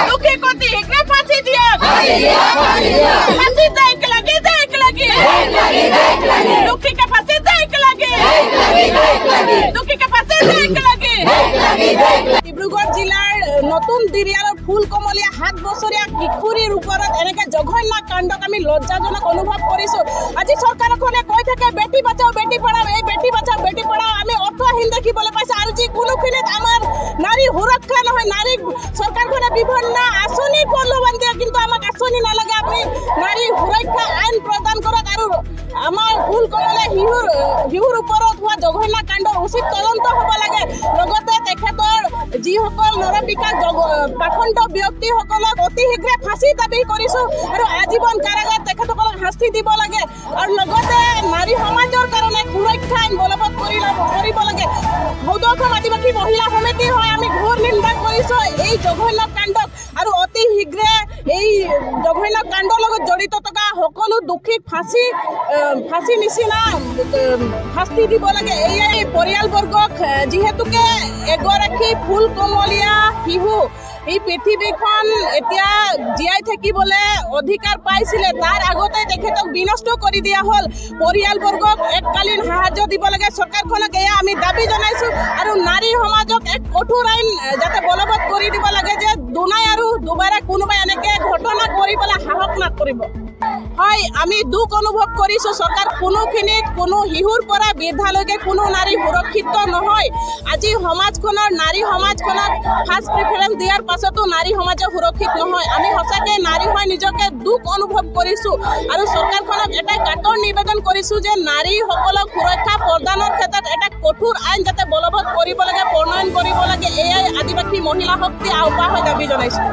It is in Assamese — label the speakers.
Speaker 1: দুঃখী কতি হেগরে ফাঁসি দিয়া ফাঁসি দেখ লাগে দুঃখী কে ফাঁসি দেখ লাগে দুঃখী কে ফাঁসি দেখ লাগে। ডিব্ৰুগড় জিলাৰ নতুন দিৰিয়ালৰ ফুল কমলীয়া 7 বছৰীয়া কিশোৰীৰ ওপৰত এনেকে জঘন্য কাণ্ডক আমি লজ্জাজনক অনুভৱ কৰিছো। আজি চৰকাৰখনে কৈ থাকে বেটি বাঁচাও বেটি পঢ়াও, এই বেটি বাঁচাও বেটি পঢ়াও আমি অৰ্থহীন দেখিবলৈ পাইছো। আৰু যি কোনোখিনিত আমাৰ নাৰী সুৰক্ষা নহয়, নাৰী চৰকাৰখনে বিভিন্ন আঁচনি প্ৰলোভন দিয়ে, কিন্তু আমাক আঁচনি নালাগে। আমি নাৰী সুৰক্ষা আইন প্ৰদান কৰক আৰু আমাৰ ফুল কমলীয়া শিশুৰ ওপৰত হোৱা জঘন্য কাণ্ডৰ উচিত তদন্ত হ'ব লাগে। লগতে তেখেতৰ যিসকল নৰবিকা পাখণ্ড ব্যক্তিসকলক অতি শীঘ্ৰে ফাঁচি দাবী কৰিছো আৰু আজীৱন কাৰাগাৰ তেখেতসকলক শাস্তি দিব লাগে। আৰু লগতে নাৰী সমাজৰ কাৰণে সুৰক্ষা আইন বলবৎ কৰিব লাগে। সৌদ আদিবাসী মহিলা সমিতি হয় আমি ঘোৰ নিন্দা কৰিছো এই জঘন্য কাণ্ডক আৰু অতি শীঘ্ৰে এই জঘন্য কাণ্ডৰ লগত জড়িত থকা সকলো দোষীক ফাঁচি নিচিনা শাস্তি দিব লাগে। এয়াই পৰিয়ালবৰ্গক যিহেতুকে এগৰাকী ফুল কমলীয়া শিশু এই পৃথিৱীখন এতিয়া জীয়াই থাকিবলৈ অধিকাৰ পাইছিলে, তাৰ আগতে তেখেতক বিনষ্ট কৰি দিয়া হ'ল। পৰিয়ালবৰ্গক এককালীন সাহায্য দিব লাগে চৰকাৰখনক, এয়া আমি দাবী জনাইছো। আৰু নাৰী সমাজক এক কঠোৰ আইন যাতে বলবৎ কৰি দিব লাগে যে দুনাই আৰু দুবাৰে কোনোবাই এনেকে ঘটনা কৰিবলৈ সাহস নকৰিব। হয়, আমি দুখ অনুভৱ কৰিছো চৰকাৰ কোনোখিনিত কোনো শিশুৰ পৰা বৃদ্ধালৈকে কোনো নাৰী সুৰক্ষিত নহয়। আজি সমাজখনৰ নাৰী সমাজখনক ফাৰ্ষ্ট প্ৰিফাৰেঞ্চ দিয়াৰ পাছতো নাৰী সমাজ সুৰক্ষিত নহয়। আমি সঁচাকৈ নাৰী হৈ নিজকে দুখ অনুভৱ কৰিছো আৰু চৰকাৰখনক এটাই কাটৰ নিবেদন কৰিছো যে নাৰীসকলক সুৰক্ষা প্ৰদানৰ ক্ষেত্ৰত এটা কঠোৰ আইন যাতে বলবৎ কৰিব লাগে, প্ৰণয়ন কৰিব লাগে। এয়াই আদিবাসী মহিলা শক্তি আহ্বান হৈ দাবী জনাইছো।